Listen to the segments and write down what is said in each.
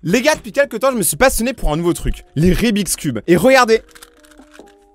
Les gars, depuis quelques temps, je me suis passionné pour un nouveau truc, les Rubik's Cube. Et regardez,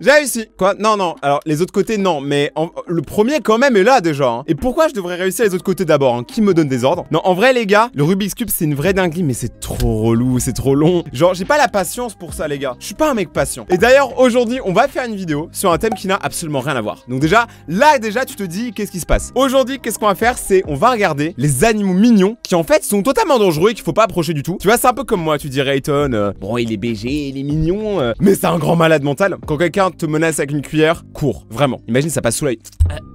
j'ai réussi. Quoi? Non, non. Alors, les autres côtés, non. Mais le premier, quand même, est là, déjà. Hein. Et pourquoi je devrais réussir les autres côtés d'abord hein? Qui me donne des ordres? Non, en vrai, les gars, le Rubik's Cube, c'est une vraie dinguerie, mais c'est trop relou, c'est trop long. Genre, j'ai pas la patience pour ça, les gars. Je suis pas un mec patient. Et d'ailleurs, aujourd'hui, on va faire une vidéo sur un thème qui n'a absolument rien à voir. Donc déjà, là, déjà, tu te dis, qu'est-ce qui se passe? Aujourd'hui, qu'est-ce qu'on va faire? C'est, on va regarder les animaux mignons qui, en fait, sont totalement dangereux et qu'il faut pas approcher du tout. Tu vois, c'est un peu comme moi, tu dirais, Rayton, bon, il est BG, il est mignon, mais c'est un grand malade mental. Quand quelqu'un te menace avec une cuillère, cours, vraiment. Imagine, ça passe sous l'œil.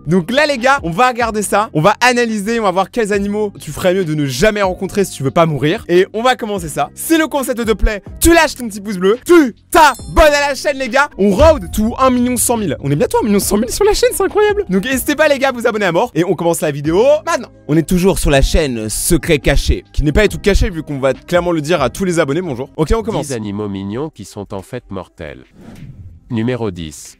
Donc là, les gars, on va regarder ça, on va analyser, on va voir quels animaux tu ferais mieux de ne jamais rencontrer si tu veux pas mourir. Et on va commencer ça. Si le concept te plaît, tu lâches ton petit pouce bleu, tu t'abonnes à la chaîne, les gars. On road to 1 100 000. On est bientôt à 1 100 000 sur la chaîne, c'est incroyable. Donc n'hésitez pas, les gars, à vous abonner à mort. Et on commence la vidéo maintenant. On est toujours sur la chaîne Secret Caché, qui n'est pas tout caché vu qu'on va clairement le dire à tous les abonnés. Bonjour. Ok, on commence. 10 animaux mignons qui sont en fait mortels. Numéro 10.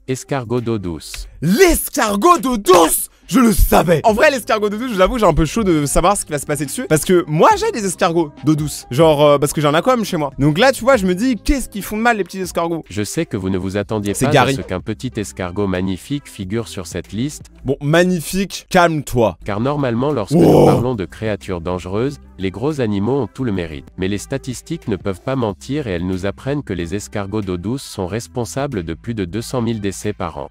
Escargot d'eau douce. L'escargot d'eau douce! Je le savais. En vrai, l'escargot d'eau douce, je l'avoue, j'ai un peu chaud de savoir ce qui va se passer dessus. Parce que moi, j'ai des escargots d'eau douce. Genre, parce que j'en ai quand même chez moi. Donc là, tu vois, je me dis, qu'est-ce qu'ils font de mal, les petits escargots? Je sais que vous ne vous attendiez pas à ce qu'un petit escargot magnifique figure sur cette liste. Bon, magnifique, calme-toi. Car normalement, lorsque nous parlons de créatures dangereuses, les gros animaux ont tout le mérite. Mais les statistiques ne peuvent pas mentir et elles nous apprennent que les escargots d'eau douce sont responsables de plus de 200 000 décès par an.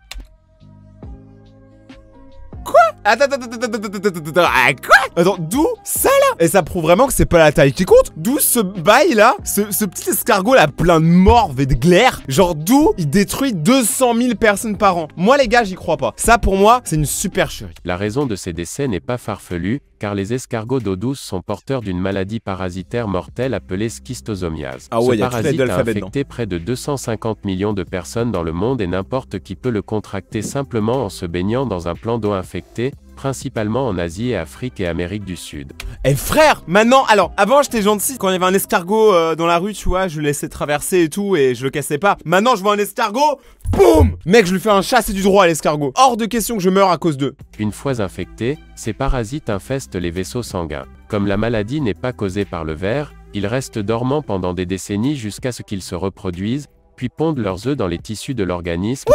Attends, quoi? Attends, d'où ça là? Et ça prouve vraiment que c'est pas la taille qui compte? D'où ce bail là? Ce petit escargot là plein de morve et de glaire? Genre d'où il détruit 200 000 personnes par an? Moi les gars, j'y crois pas. Ça pour moi, c'est une supercherie. La raison de ces décès n'est pas farfelue, car les escargots d'eau douce sont porteurs d'une maladie parasitaire mortelle appelée schistosomiase. Ah ouais, ce parasite a infecté près de 250 millions de personnes dans le monde et n'importe qui peut le contracter simplement en se baignant dans un plan d'eau infecté, principalement en Asie et Afrique et Amérique du Sud. Eh frère, maintenant, alors, avant j'étais gentil, quand il y avait un escargot dans la rue, tu vois, je le laissais traverser et tout, et je le cassais pas. Maintenant, je vois un escargot, boum! Mec, je lui fais un chassé du droit à l'escargot. Hors de question que je meure à cause d'eux. Une fois infectés, ces parasites infestent les vaisseaux sanguins. Comme la maladie n'est pas causée par le ver, ils restent dormants pendant des décennies jusqu'à ce qu'ils se reproduisent, puis pondent leurs œufs dans les tissus de l'organisme.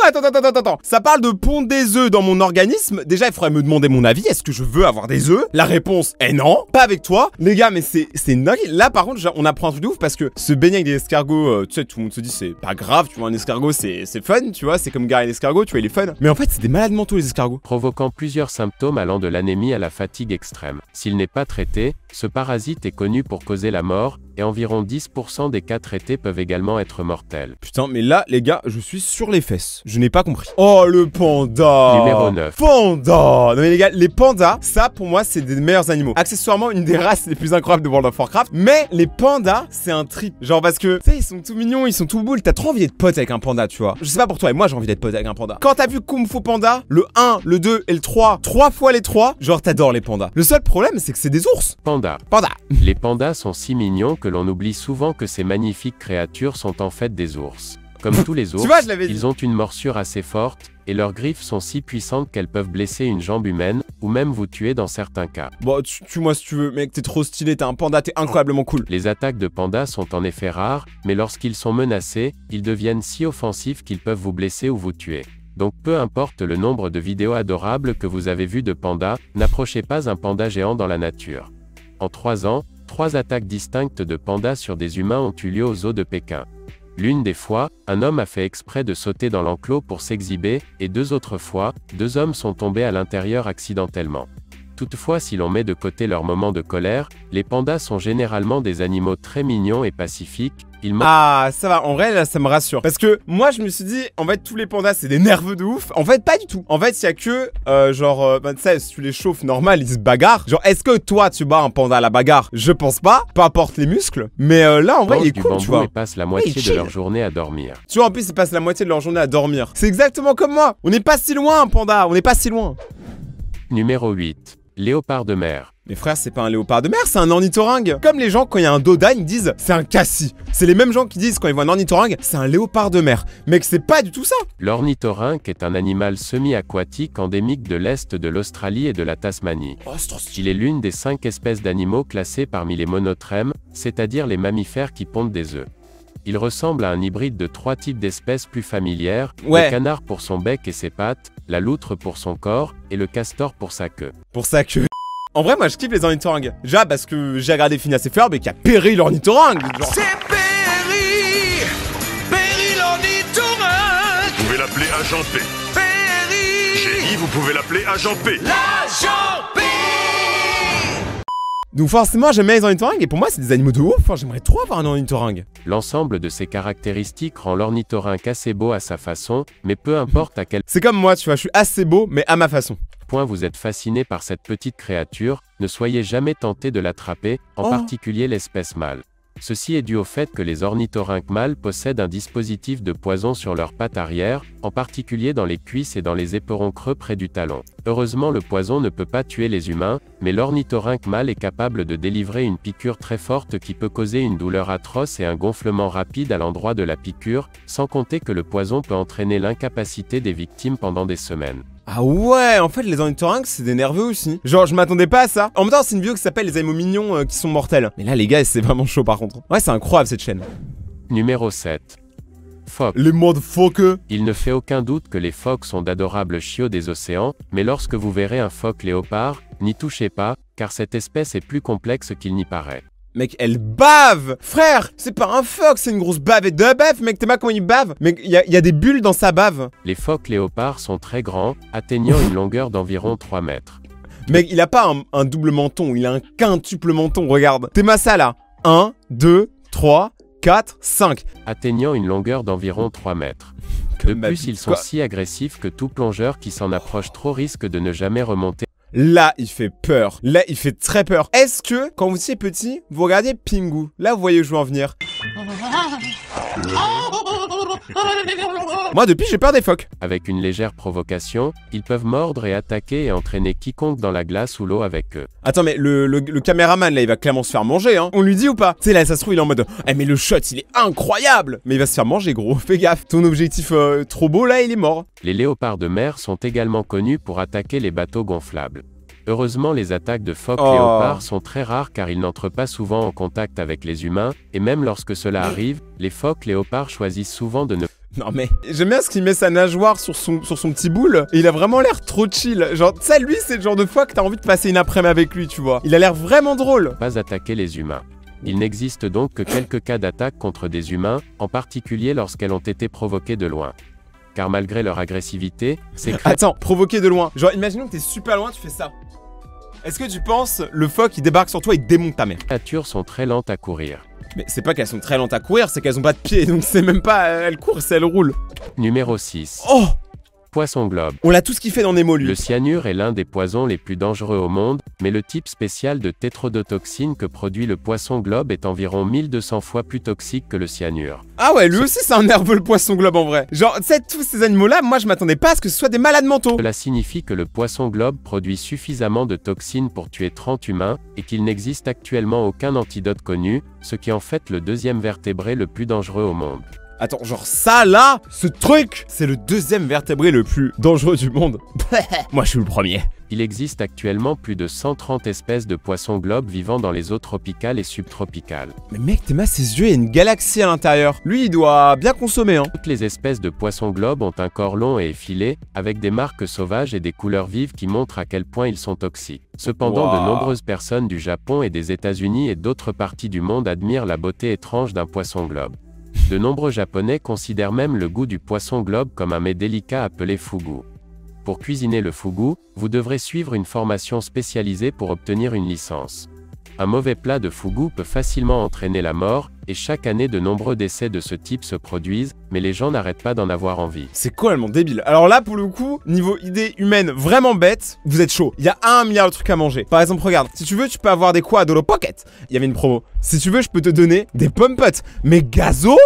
Attends. Ça parle de pondre des œufs dans mon organisme. Déjà, il faudrait me demander mon avis. Est-ce que je veux avoir des œufs? La réponse est non. Pas avec toi. Les gars, mais c'est une dinguerie. Là, par contre, on apprend un truc de ouf parce que se baigner avec des escargots, tu sais, tout le monde se dit c'est pas grave. Tu vois, un escargot, c'est fun, tu vois. C'est comme garer l'escargot, tu vois, il est fun. Mais en fait, c'est des malades mentaux, les escargots. Provoquant plusieurs symptômes allant de l'anémie à la fatigue extrême. S'il n'est pas traité, ce parasite est connu pour causer la mort, et environ 10% des cas traités peuvent également être mortels. Putain, mais là, les gars, je suis sur les fesses. Je n'ai pas compris. Oh, le panda! Numéro 9. Panda! Non mais les gars, les pandas, ça, pour moi, c'est des meilleurs animaux. Accessoirement, une des races les plus incroyables de World of Warcraft. Mais les pandas, c'est un trip. Genre parce que, tu sais, ils sont tout mignons, ils sont tout boules. T'as trop envie d'être pote avec un panda, tu vois. Je sais pas pour toi, et moi, j'ai envie d'être pote avec un panda. Quand t'as vu Kung Fu Panda, le 1, le 2 et le 3, 3 fois les 3, genre t'adores les pandas. Le seul problème, c'est que c'est des ours. Panda. Les pandas sont si mignons que l'on oublie souvent que ces magnifiques créatures sont en fait des ours. Comme tous les ours, tu vois, je l'avais dit. Ils ont une morsure assez forte, et leurs griffes sont si puissantes qu'elles peuvent blesser une jambe humaine, ou même vous tuer dans certains cas. Bon, tue-moi si tu veux, mec, t'es trop stylé, t'es un panda, t'es incroyablement cool. Les attaques de pandas sont en effet rares, mais lorsqu'ils sont menacés, ils deviennent si offensifs qu'ils peuvent vous blesser ou vous tuer. Donc peu importe le nombre de vidéos adorables que vous avez vues de pandas, n'approchez pas un panda géant dans la nature. En 3 ans, 3 attaques distinctes de pandas sur des humains ont eu lieu aux zoos de Pékin. L'une des fois, un homme a fait exprès de sauter dans l'enclos pour s'exhiber, et 2 autres fois, 2 hommes sont tombés à l'intérieur accidentellement. Toutefois, si l'on met de côté leur moment de colère, les pandas sont généralement des animaux très mignons et pacifiques. Ah, ça va, en vrai, là, ça me rassure. Parce que moi, je me suis dit, en fait, tous les pandas, c'est des nerveux de ouf. En fait, pas du tout. En fait, il y a que, tu sais, si tu les chauffes normal, ils se bagarrent. Genre, est-ce que toi, tu bats un panda à la bagarre? Je pense pas. Peu importe les muscles. Mais là, en vrai, il est cool, tu vois. Ils passent la moitié de leur journée à dormir. Tu vois, en plus, ils passent la moitié de leur journée à dormir. C'est exactement comme moi. On n'est pas si loin, un panda. On n'est pas si loin. Numéro 8. Léopard de mer. Mais frère, c'est pas un léopard de mer, c'est un ornithorynque. Comme les gens, quand il y a un dodan, ils disent c'est un cassis. C'est les mêmes gens qui disent quand ils voient un ornithorynque, c'est un léopard de mer. Mec, c'est pas du tout ça. L'ornithorynque est un animal semi-aquatique endémique de l'Est de l'Australie et de la Tasmanie. Oh, c'est trop stylé. Il est l'une des 5 espèces d'animaux classées parmi les monotrèmes, c'est-à-dire les mammifères qui pondent des œufs. Il ressemble à un hybride de 3 types d'espèces plus familières, Ouais. le canard pour son bec et ses pattes, la loutre pour son corps, et le castor pour sa queue. Pour ça que... En vrai, moi, je kiffe les ornithorynques. Déjà, parce que j'ai regardé Phineas et Ferb et qu'il y a Perry l'ornithorynque. Genre... C'est Perry, Perry l'ornithorynque. Vous pouvez l'appeler Agent P. Perry, J'ai dit, vous pouvez l'appeler Agent P. l'agent P. Donc forcément, j'aime bien les ornithorynques et pour moi, c'est des animaux de ouf. Enfin, j'aimerais trop avoir un ornithorynque. L'ensemble de ces caractéristiques rend l'ornithorynque assez beau à sa façon, mais peu importe à quel C'est comme moi, tu vois, je suis assez beau, mais à ma façon. point vous êtes fasciné par cette petite créature, ne soyez jamais tenté de l'attraper, en Oh. particulier l'espèce mâle. Ceci est dû au fait que les ornithorynques mâles possèdent un dispositif de poison sur leurs pattes arrière, en particulier dans les cuisses et dans les éperons creux près du talon. Heureusement, le poison ne peut pas tuer les humains, mais l'ornithorynque mâle est capable de délivrer une piqûre très forte qui peut causer une douleur atroce et un gonflement rapide à l'endroit de la piqûre, sans compter que le poison peut entraîner l'incapacité des victimes pendant des semaines. Ah ouais, en fait, les ornithorynques, c'est des nerveux aussi. Genre, je m'attendais pas à ça. En même temps, c'est une vidéo qui s'appelle Les animaux mignons qui sont mortels. Mais là, les gars, c'est vraiment chaud par contre. Ouais, c'est incroyable cette chaîne. Numéro 7. Phoques. Les motherfuckers. Il ne fait aucun doute que les phoques sont d'adorables chiots des océans, mais lorsque vous verrez un phoque léopard, n'y touchez pas, car cette espèce est plus complexe qu'il n'y paraît. Mec, elle bave. Frère, c'est pas un phoque, c'est une grosse bavette de bœuf. Mec, t'es pas comment il bave. Mec, il y a des bulles dans sa bave. Les phoques léopards sont très grands, atteignant une longueur d'environ 3 mètres. Mec, il a pas un double menton, il a un quintuple menton, regarde. T'es ma ça là. 1, 2, 3, 4, 5. Atteignant une longueur d'environ 3 mètres. Que De ma plus, vie. ils sont Quoi si agressifs que tout plongeur qui s'en approche trop risque de ne jamais remonter. Là, il fait peur. Là, il fait très peur. Est-ce que, quand vous étiez petit, vous regardez Pingu? Là, vous voyez où je veux en venir. Moi, depuis, j'ai peur des phoques. Avec une légère provocation, ils peuvent mordre et attaquer et entraîner quiconque dans la glace ou l'eau avec eux. Attends, mais le caméraman, là, il va clairement se faire manger, hein. On lui dit ou pas? Tu sais, là, ça se trouve, il est en mode « Eh, mais le shot, il est incroyable !» Mais il va se faire manger, gros. Fais gaffe. Ton objectif trop beau, là, il est mort. Les léopards de mer sont également connus pour attaquer les bateaux gonflables. Heureusement, les attaques de phoques Oh. léopards sont très rares car ils n'entrent pas souvent en contact avec les humains, et même lorsque cela arrive, les phoques léopards choisissent souvent de ne Non mais, j'aime bien ce qu'il met sa nageoire sur son petit boule, et il a vraiment l'air trop chill. Genre, ça, lui, c'est le genre de fois que t'as envie de passer une après-midi avec lui, tu vois. Il a l'air vraiment drôle. pas attaquer les humains. Il n'existe donc que quelques cas d'attaque contre des humains, en particulier lorsqu'elles ont été provoquées de loin. Car malgré leur agressivité, ces Attends, provoquer de loin. Genre, imaginons que t'es super loin, tu fais ça. Est-ce que tu penses, le phoque, il débarque sur toi et démonte ta mère? créatures sont très lentes à courir. Mais c'est pas qu'elles sont très lentes à courir, c'est qu'elles ont pas de pieds, donc c'est même pas... elles courent, c'est elles roulent. Numéro 6. Oh! Poisson globe. On l'a tout ce qu'il fait dans Nemo, lui. Le cyanure est l'un des poisons les plus dangereux au monde, mais le type spécial de tétrodotoxine que produit le poisson globe est environ 1200 fois plus toxique que le cyanure. Ah ouais, lui aussi, c'est un nerveux, le poisson globe, en vrai. Genre, tu sais, tous ces animaux-là, moi, je m'attendais pas à ce que ce soit des malades mentaux. Cela signifie que le poisson globe produit suffisamment de toxines pour tuer 30 humains, et qu'il n'existe actuellement aucun antidote connu, ce qui en fait le deuxième vertébré le plus dangereux au monde. Attends, genre ça là, ce truc, c'est le deuxième vertébré le plus dangereux du monde. Moi je suis le premier. Il existe actuellement plus de 130 espèces de poissons globes vivant dans les eaux tropicales et subtropicales. Mais mec, Théma, ses yeux, il y a une galaxie à l'intérieur. Lui, il doit bien consommer, hein. Toutes les espèces de poissons globes ont un corps long et effilé, avec des marques sauvages et des couleurs vives qui montrent à quel point ils sont toxiques. Cependant, Wow. de nombreuses personnes du Japon et des États-Unis et d'autres parties du monde admirent la beauté étrange d'un poisson globe. De nombreux Japonais considèrent même le goût du poisson globe comme un mets délicat appelé fugu. Pour cuisiner le fugu, vous devrez suivre une formation spécialisée pour obtenir une licence. Un mauvais plat de fugu peut facilement entraîner la mort, Et chaque année de nombreux décès de ce type se produisent, mais les gens n'arrêtent pas d'en avoir envie. C'est complètement débile. Alors là, pour le coup, niveau idée humaine vraiment bête, vous êtes chaud. Il y a 1 milliard de trucs à manger. Par exemple, regarde, si tu veux, tu peux avoir des quoi à Dolo Pocket. Il y avait une promo. Si tu veux, je peux te donner des pommes-potes. Mais gazo?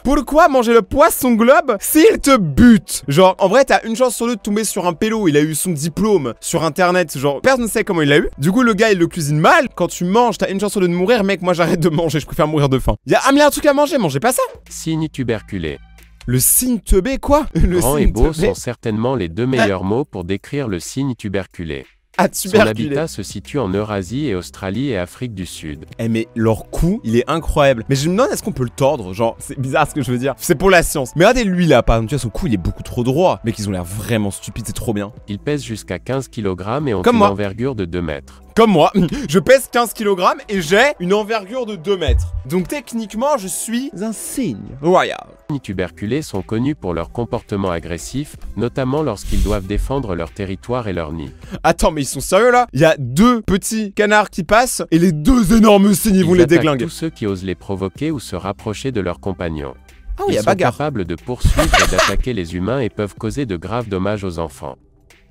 Pourquoi manger le poisson globe s'il te bute? Genre, en vrai, t'as une chance sur deux de tomber sur un pélo. Il a eu son diplôme sur internet. Genre, personne ne sait comment il l'a eu. Du coup, le gars, il le cuisine mal. Quand tu manges, t'as une chance sur deux de mourir. Mec, moi, j'arrête de manger. Je préfère mourir de faim. Il y a 1 milliard de trucs à manger. Mangez pas ça. Cygne tuberculé. Le cygne teubé, quoi? Le Grand et cygne beau teubé. sont certainement les 2 meilleurs mots pour décrire le cygne tuberculé. Ah, Son tuberculé. habitat se situe en Eurasie et Australie et Afrique du Sud. Eh mais leur cou, il est incroyable. Mais je me demande est-ce qu'on peut le tordre, genre c'est bizarre ce que je veux dire. C'est pour la science. Mais regardez lui là, par exemple, tu vois son cou, il est beaucoup trop droit. Mec, ils ont l'air vraiment stupides, c'est trop bien. Ils pèsent jusqu'à 15 kg et ont Comme une moi. envergure de 2 mètres. Comme moi, je pèse 15 kg et j'ai une envergure de 2 mètres. Donc techniquement, je suis un cygne royal. Les cygnes tuberculés sont connus pour leur comportement agressif, notamment lorsqu'ils doivent défendre leur territoire et leur nid. Attends, mais ils sont sérieux là? Il y a 2 petits canards qui passent et les 2 énormes cygnes, ils vont les attaquent déglinguer. tous ceux qui osent les provoquer ou se rapprocher de leurs compagnons. Ah oui, il y Ils a sont bagarre. capables de poursuivre et d'attaquer les humains et peuvent causer de graves dommages aux enfants.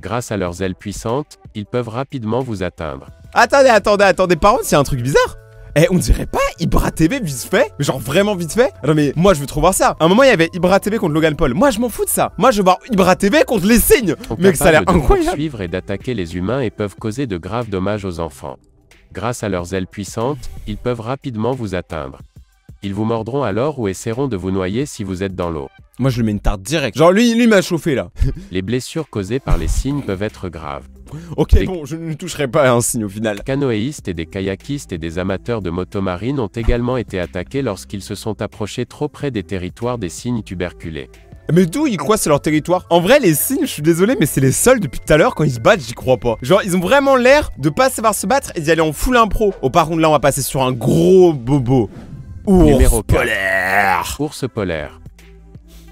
Grâce à leurs ailes puissantes, ils peuvent rapidement vous atteindre. Attendez, par contre, il y a un truc bizarre. Eh, on dirait pas Ibra TV vite fait? Mais genre vraiment vite fait? Non mais moi je veux trop voir ça. À un moment il y avait Ibra TV contre Logan Paul. Moi je m'en fous de ça. Moi je veux voir Ibra TV contre les cygnes. Ils sont Mec, ça a l'air capables de incroyable. poursuivre et d'attaquer les humains et peuvent causer de graves dommages aux enfants. Grâce à leurs ailes puissantes, ils peuvent rapidement vous atteindre. Ils vous mordront alors ou essaieront de vous noyer si vous êtes dans l'eau. Moi je le mets une tarte direct. Genre lui m'a chauffé là. Les blessures causées par les cygnes peuvent être graves. Ok Les- bon, je ne toucherai pas à un cygne au final. Canoëistes et des kayakistes et des amateurs de motomarine ont également été attaqués lorsqu'ils se sont approchés trop près des territoires des cygnes tuberculés. Mais d'où ils croient c'est leur territoire? En vrai les cygnes, je suis désolé mais c'est les seuls depuis tout à l'heure quand ils se battent, j'y crois pas. Genre ils ont vraiment l'air de pas savoir se battre et d'y aller en full impro. Oh par contre là on va passer sur un gros bobo. Numéro Ours 4. polaire. Ours polaire.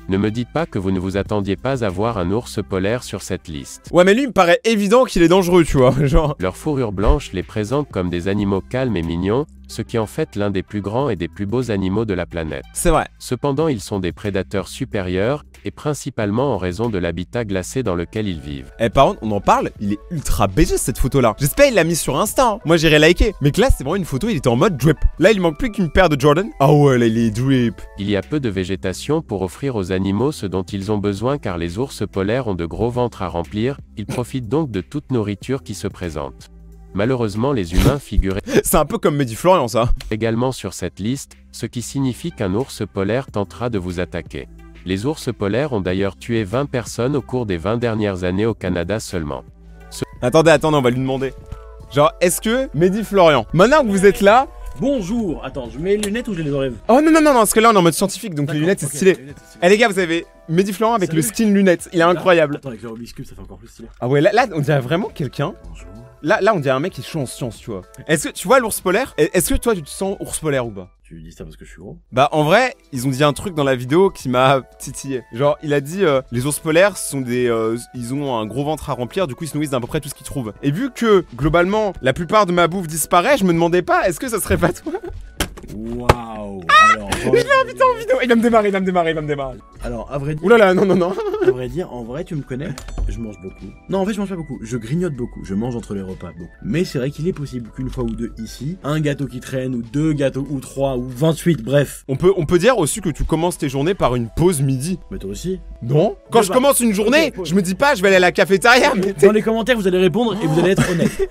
Ne me dites pas que vous ne vous attendiez pas à voir un ours polaire sur cette liste. Ouais mais lui il me paraît évident qu'il est dangereux tu vois. Genre. Leur fourrure blanche les présente comme des animaux calmes et mignons, ce qui en fait l'un des plus grands et des plus beaux animaux de la planète. C'est vrai. Cependant, ils sont des prédateurs supérieurs, et principalement en raison de l'habitat glacé dans lequel ils vivent. Eh par contre, on en parle, il est ultra BG cette photo là. J'espère il l'a mis sur Insta, hein. Moi j'irai liker. Mais que là c'est vraiment une photo, il était en mode drip. Là il manque plus qu'une paire de Jordan. Ah ouais là il est drip. Il y a peu de végétation pour offrir aux animaux ce dont ils ont besoin car les ours polaires ont de gros ventres à remplir, ils profitent donc de toute nourriture qui se présente. Malheureusement, les humains figurent C'est un peu comme Mehdi Florian ça. également sur cette liste, ce qui signifie qu'un ours polaire tentera de vous attaquer. Les ours polaires ont d'ailleurs tué 20 personnes au cours des 20 dernières années au Canada seulement. Attendez, on va lui demander. Genre, est-ce que Mehdi Florian, maintenant que vous êtes là. Bonjour. Attends, je mets les lunettes ou je les enlève? Oh non, parce que là on est en mode scientifique donc les D'accord, lunettes c'est ok, stylé. les lunettes, c'est stylé. Eh les gars, vous avez Mehdi Florian avec Salut. le skin lunettes, il est incroyable. Attends, avec le Rubik's Cube, ça fait encore plus stylé. Ah ouais, là on dirait vraiment quelqu'un. Bonjour. Là on dirait un mec qui est chaud en science, tu vois. Est-ce que tu vois l'ours polaire? Est-ce que toi tu te sens ours polaire ou pas? Tu dis ça parce que je suis gros? Bah en vrai, ils ont dit un truc dans la vidéo qui m'a titillé. Genre, il a dit les ours polaires sont des ils ont un gros ventre à remplir, du coup ils se nourrissent d'à peu près tout ce qu'ils trouvent. Et vu que globalement la plupart de ma bouffe disparaît, je me demandais pas est-ce que ça serait pas toi? Waouh. Alors, Je l'ai invité en vidéo. Il va me démarrer. Alors, à vrai dire, Oulala, non. à vrai dire, en vrai, tu me connais, je mange beaucoup. Non, en fait, je mange pas beaucoup. Je grignote beaucoup. Je mange entre les repas beaucoup. Mais c'est vrai qu'il est possible qu'une fois ou deux ici, un gâteau qui traîne, ou 2 gâteaux, ou 3, ou 28, bref. On peut dire aussi que tu commences tes journées par une pause midi. Mais toi aussi. Non? Quand je commence une journée, Ok, pause. je me dis pas je vais aller à la cafétéria, mais Dans les commentaires, vous allez répondre et vous allez être honnête.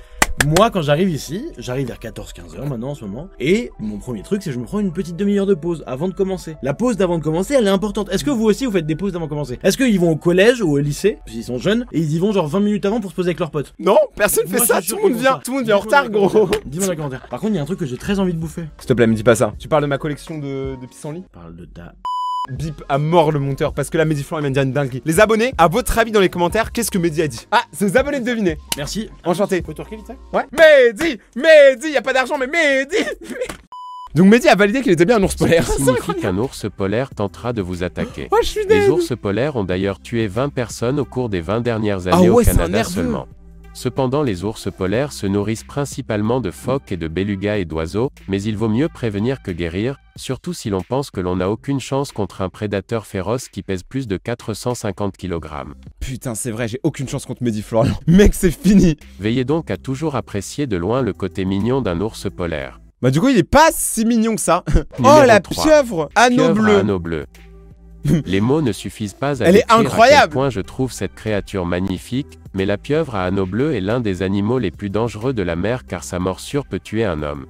Moi, quand j'arrive ici, j'arrive vers 14-15 heures maintenant en ce moment, et mon premier truc, c'est que je me prends une petite demi-heure de pause avant de commencer. La pause d'avant de commencer, elle est importante. Est-ce que vous aussi, vous faites des pauses d'avant de commencer? Est-ce qu'ils vont au collège ou au lycée, parce qu'ils sont jeunes, et ils y vont genre 20 minutes avant pour se poser avec leurs potes? non, personne fait Moi, ça, je suis tout sûr le monde qu'ils vient, font ça. tout le monde vient en Dis-moi retard dans les gros. commentaires. Dis-moi dans les commentaires. Par contre, il y a un truc que j'ai très envie de bouffer. S'il te plaît, me dis pas ça. Tu parles de ma collection de pissenlits? Parle de ta... Bip à mort le monteur parce que là Mehdi Florian il vient de dire une dinguerie. Les abonnés, à votre avis dans les commentaires, qu'est-ce que Mehdi a dit? Ah, c'est aux abonnés de deviner. Merci. Enchanté. Faut torquer vite fait? Ouais. Mehdi, y a pas d'argent mais Mehdi. Donc Mehdi a validé qu'il était bien un ours polaire. Ce qui signifie qu'un ours polaire tentera de vous attaquer. Oh, je suis Les deg. ours polaires ont d'ailleurs tué 20 personnes au cours des 20 dernières années ouais, au c'est un Canada nerveux. seulement. Cependant les ours polaires se nourrissent principalement de phoques et de bélugas et d'oiseaux, mais il vaut mieux prévenir que guérir, surtout si l'on pense que l'on n'a aucune chance contre un prédateur féroce qui pèse plus de 450 kg. Putain, c'est vrai, j'ai aucune chance contre Mehdi Florian. Mec, c'est fini. Veillez donc à toujours apprécier de loin le côté mignon d'un ours polaire. Bah du coup, il est pas si mignon que ça. Oh, Numéro la 3. pieuvre, anneau Pieuvre à bleu. anneau bleu. Les mots ne suffisent pas à Elle est décrire à incroyable. quel point je trouve cette créature magnifique, mais la pieuvre à anneau bleu est l'un des animaux les plus dangereux de la mer car sa morsure peut tuer un homme.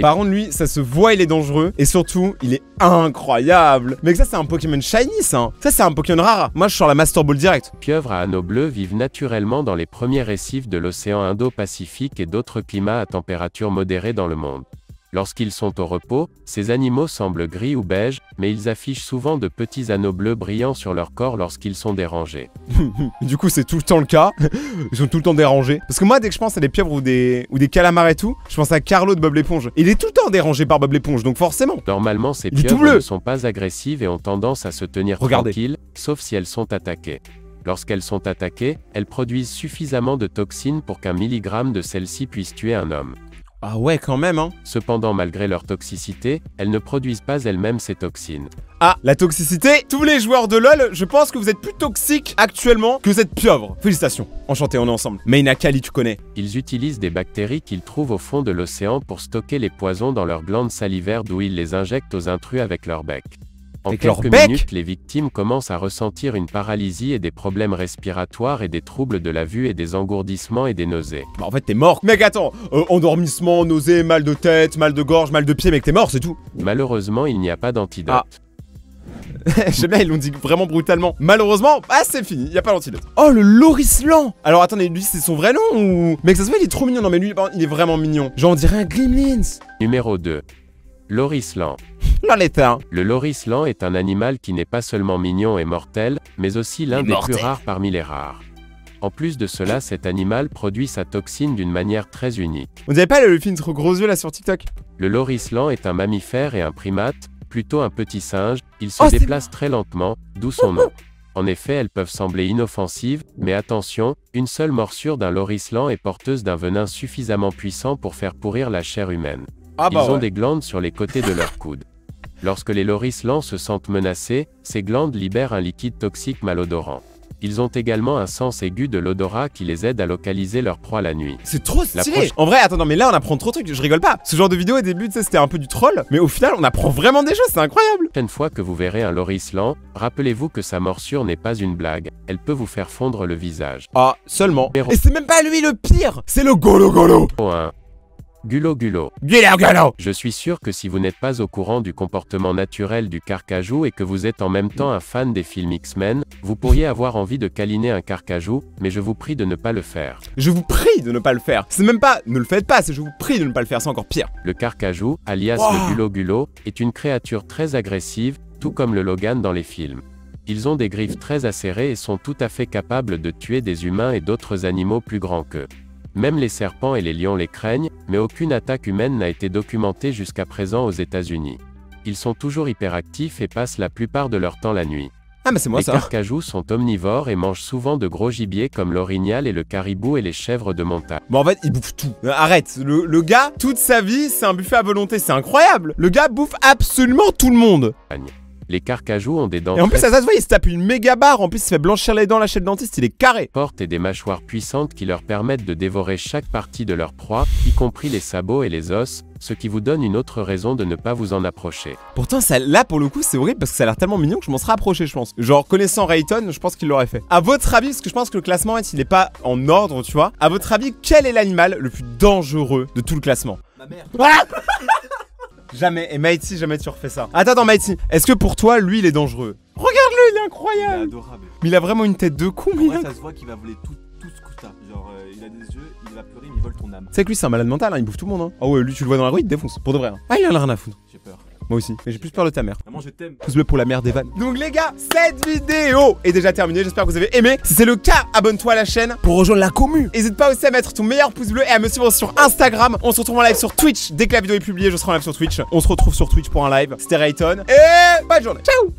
Par contre, lui, ça se voit, il est dangereux. Et surtout, il est incroyable. Mais ça, c'est un Pokémon shiny, ça. Ça, c'est un Pokémon rare. Moi, je sors la Master Ball direct. Les pieuvres à anneau bleu vivent naturellement dans les premiers récifs de l'océan Indo-Pacifique et d'autres climats à température modérée dans le monde. Lorsqu'ils sont au repos, ces animaux semblent gris ou beige, mais ils affichent souvent de petits anneaux bleus brillants sur leur corps lorsqu'ils sont dérangés. Du coup, c'est tout le temps le cas. Ils sont tout le temps dérangés. Parce que moi, dès que je pense à des pieuvres ou des calamars et tout, je pense à Carlo de Bob l'éponge. Il est tout le temps dérangé par Bob l'éponge, donc forcément. Normalement, ces Il est tout pieuvres bleu. ne sont pas agressives et ont tendance à se tenir Regardez. tranquilles, sauf si elles sont attaquées. Lorsqu'elles sont attaquées, elles produisent suffisamment de toxines pour qu'un milligramme de celles-ci puisse tuer un homme. Ah ouais, quand même, hein. Cependant, malgré leur toxicité, elles ne produisent pas elles-mêmes ces toxines. Ah, la toxicité. Tous les joueurs de LoL, je pense que vous êtes plus toxiques actuellement que cette pieuvre. Félicitations. Enchanté, on est ensemble. Main Akali, tu connais. Ils utilisent des bactéries qu'ils trouvent au fond de l'océan pour stocker les poisons dans leurs glandes salivaires d'où ils les injectent aux intrus avec leur bec. En Avec leur quelques bec minutes, les victimes commencent à ressentir une paralysie et des problèmes respiratoires et des troubles de la vue et des engourdissements et des nausées. Bah en fait, t'es mort. Mec, attends. Endormissement, nausée, mal de tête, mal de gorge, mal de pied, mec, t'es mort, c'est tout. Malheureusement, il n'y a pas d'antidote. Ah. J'aime bien, ils l'ont dit vraiment brutalement. Malheureusement, ah, c'est fini, y a pas d'antidote. Oh, le Lorislan. Alors attendez, lui, c'est son vrai nom ou... Mec, ça se voit, il est trop mignon. Non, mais lui, il est vraiment mignon. Genre, on dirait un Gremlins. Numéro 2. Lorislan. Là, l'état. Le lorislan est un animal qui n'est pas seulement mignon et mortel, mais aussi l'un des plus rares parmi les rares. En plus de cela, cet animal produit sa toxine d'une manière très unique. On dirait pas le film trop gros yeux là sur TikTok? Le lorislan est un mammifère et un primate, plutôt un petit singe, il se Oh, c'est déplace très lentement, d'où son nom. En effet, elles peuvent sembler inoffensives, mais attention, une seule morsure d'un lorislan est porteuse d'un venin suffisamment puissant pour faire pourrir la chair humaine. Ah Ils ont ouais. des glandes sur les côtés de leur coude. Lorsque les lorislans se sentent menacés, ces glandes libèrent un liquide toxique malodorant. Ils ont également un sens aigu de l'odorat qui les aide à localiser leur proie la nuit. C'est trop La stylé. proche- En vrai, attends, non, mais là, on apprend trop de trucs. Je rigole pas. Ce genre de vidéo au début, tu sais, c'était un peu du troll. Mais au final, on apprend vraiment des choses. C'est incroyable. La prochaine fois que vous verrez un lorislan, rappelez-vous que sa morsure n'est pas une blague. Elle peut vous faire fondre le visage. Ah, seulement. Héros. Et c'est même pas lui le pire. C'est le Golo Golo. Numéro 1. Gulo Gulo. Golo Golo. Je suis sûr que si vous n'êtes pas au courant du comportement naturel du carcajou et que vous êtes en même temps un fan des films X-Men, vous pourriez avoir envie de câliner un carcajou, mais je vous prie de ne pas le faire. Je vous prie de ne pas le faire. C'est même pas ne le faites pas, c'est je vous prie de ne pas le faire. C'est encore pire. Le carcajou, alias Wow. le Gulo Gulo, est une créature très agressive, tout comme le Logan dans les films. Ils ont des griffes très acérées et sont tout à fait capables de tuer des humains et d'autres animaux plus grands qu'eux. Même les serpents et les lions les craignent, mais aucune attaque humaine n'a été documentée jusqu'à présent aux États-Unis. Ils sont toujours hyperactifs et passent la plupart de leur temps la nuit. Ah, mais c'est moi Les ça. carcajous sont omnivores et mangent souvent de gros gibiers comme l'orignal et le caribou et les chèvres de montagne. Bon, en fait, il bouffe tout. Arrête. Le gars, toute sa vie, c'est un buffet à volonté. C'est incroyable. Le gars bouffe absolument tout le monde. Les carcajous ont des dents Et en plus, très ça se voit, il se tape une méga barre. En plus, il se fait blanchir les dents là chez le dentiste. Il est carré. fortes et des mâchoires puissantes qui leur permettent de dévorer chaque partie de leur proie, y compris les sabots et les os, ce qui vous donne une autre raison de ne pas vous en approcher. Pourtant, ça, là, pour le coup, c'est horrible parce que ça a l'air tellement mignon que je m'en serais approché, je pense. Genre, connaissant Rayton, je pense qu'il l'aurait fait. À votre avis, parce que je pense que le classement, en fait, il est pas en ordre, tu vois. À votre avis, quel est l'animal le plus dangereux de tout le classement? Ma mère. Ah jamais. Et Mighty, jamais tu refais ça. Attends, Mighty, est-ce que pour toi, lui, il est dangereux? Regarde-le, il est Il est incroyable. adorable. Mais il a vraiment une tête de con, mais il Ouais, a... ça se voit qu'il va voler tout ce que t'as. Genre, il a des yeux, il va pleurer, mais il vole ton âme. Tu sais que lui, c'est un malade mental, hein, il bouffe tout le monde. Hein. Ah ouais, lui, tu le vois dans la rue, il te défonce. Pour de vrai. Hein. Ah, il en a rien à foutre. J'ai peur. Moi aussi. Mais j'ai plus peur de ta mère. Maman, je t'aime. Pouce bleu pour la mère d'Evan. Donc les gars, cette vidéo est déjà terminée. J'espère que vous avez aimé. Si c'est le cas, abonne-toi à la chaîne pour rejoindre la commu. N'hésite pas aussi à mettre ton meilleur pouce bleu et à me suivre sur Instagram. On se retrouve en live sur Twitch. Dès que la vidéo est publiée, je serai en live sur Twitch. On se retrouve sur Twitch pour un live. C'était Rayton. Et bonne journée. Ciao.